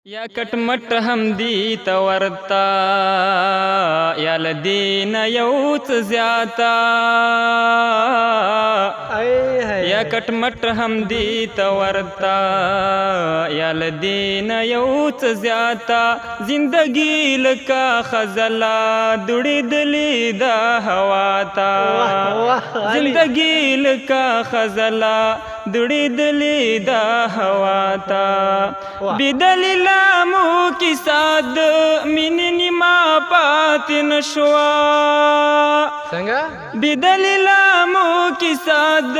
या कटमट हमदी तवरता याल दीन यौच ज्याता या कटमट हमदी तवरता याल दीन यौच ज्याता जिंदगी का खजला दुड़ी दली दा हवाता जिंदगी का खजला दुड़ी दली दा हवाता बिदलिलामू की साद मिनी मा पातिन शुआ बिदलिलामू की साद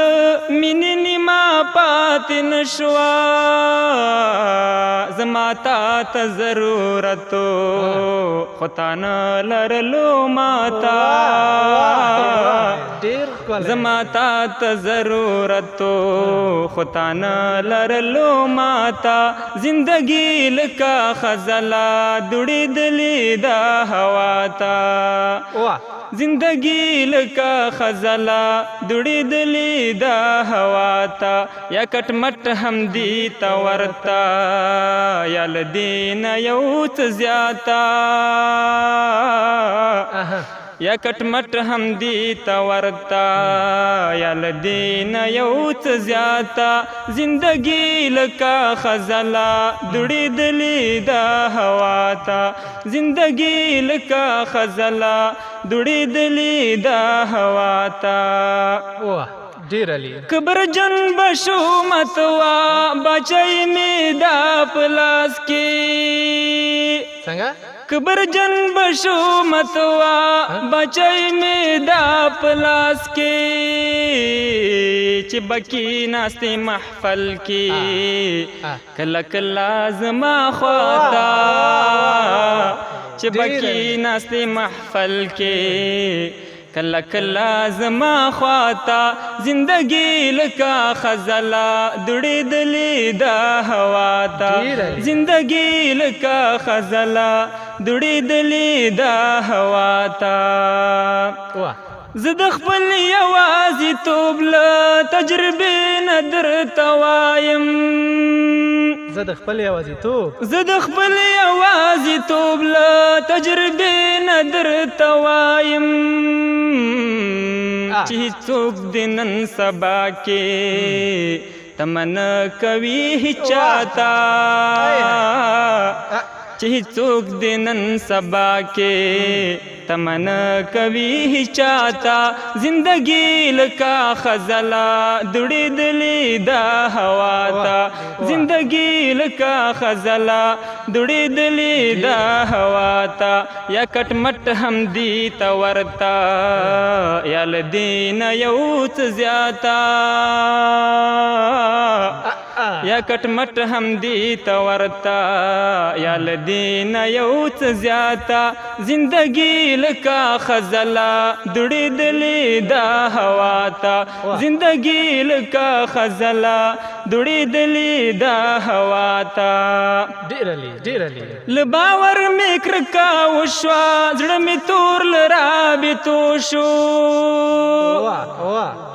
मिनी मा पातिन शुआ जमाता त जरूरतो खुतान लरलो माता जमाता त जरूरतो खुतान लरलो माता जिंदगी का खजला दुड़ी दली दा हवाता जिंदगी का खजला दुड़ी दली दा हवाता या कटमट हमदी तवरता याल दीन यौच ज्याता या कटमट हमदी तवरता याल दीन यौच ज्याता जिंदगी का खजला दुड़ी दली दा हवाता जिंदगी का खजला दुड़ी दली दा हवाता कब्र जन बशु मतवा बचई में दा प्लास की कब्र जन बशु मतवा बचई में दा प्लास के चिबकी नास्ते महफल की कलक लाजमा ख्वाता चिबकी नास्ते महफल के कलक लाजमा ख्वाता जिंदगी का खजला दुड़ी दली दा हवाता जिंदगी का खजला दुड़ी दली दा हवाता زد خپل یوازی توبل تجربه ندر توایم زد خپل یوازی توبل تجربه ندر توایم چی څوک دنن سبا کې تمن کوي چاہتا چی څوک دنن سبا کې تمن کبھی چاہتا زندگی کا خزلا دڑی دلی دا ہواتا زندگی کا خزلا دڑی دلی دا ہواتا یا کٹمٹ ہمدی تورتا یا لدین یوت زیاتا یا کٹمٹ ہمدی تورتا یا لدین یوت زیاتا زندگی کا خزلا دڑی دلی دا ہواتا زندگی کا خزلا دڑی دلی دا ہواتا لباور میکر کا وشوا زڑ می تور لرابطو شو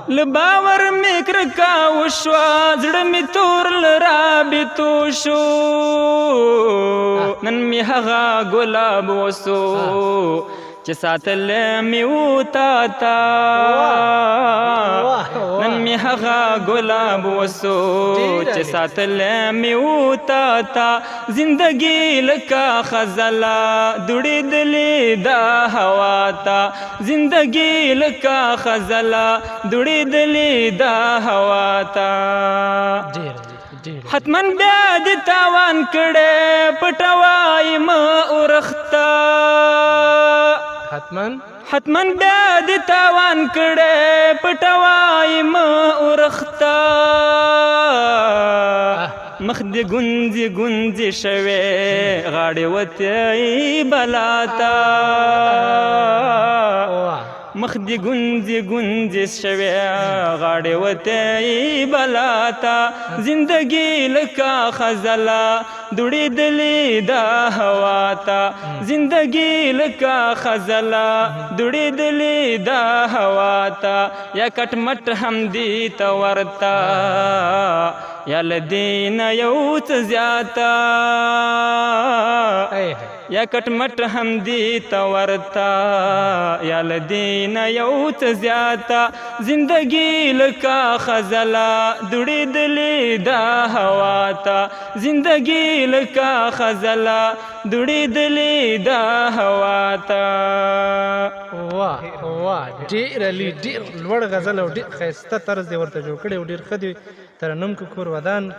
لباور میکر کا وشوا زڑ می تور لرابطو شو نن می هغه گلاب وسو چه ساتل می وتاتا نن می هغه گلاب وسو چه ساتل می وتاتا زندگی لکا خزلا دڑی دلی دا ہواتا زندگی لکا خزلا دڑی دلی دا ہواتا حتمن بیا د تاوان کړه پټوای ما اورختا حتمن بیا د تاوان کړه پټوای ما اورختا مخ دی گونځي گونځي شوه غاړې وته بلاتا مخ دی گونځي گونځي شوه غاړې وته بلاتا زندگی لکا خزلا دڑی دلی دا ہواتا زندگی لکا خزلا دڑی دلی دا ہواتا یا کٹمٹ ہمدی تورتا یا لدین یو څه زیاته یا کټ مټ هم دی ته ورته یا لدین یو څه زیاته زندگی لکه خزله دوړېدلې دا هوا ته زندگی لکه خزله دوړېدلې دا هوا ته. واه واه ډېر علي ډېر لوړ غزل او ډېر ښایسته طرز دی ورته جوړ کړی او ډېر ښه دی ترنم که کور ودان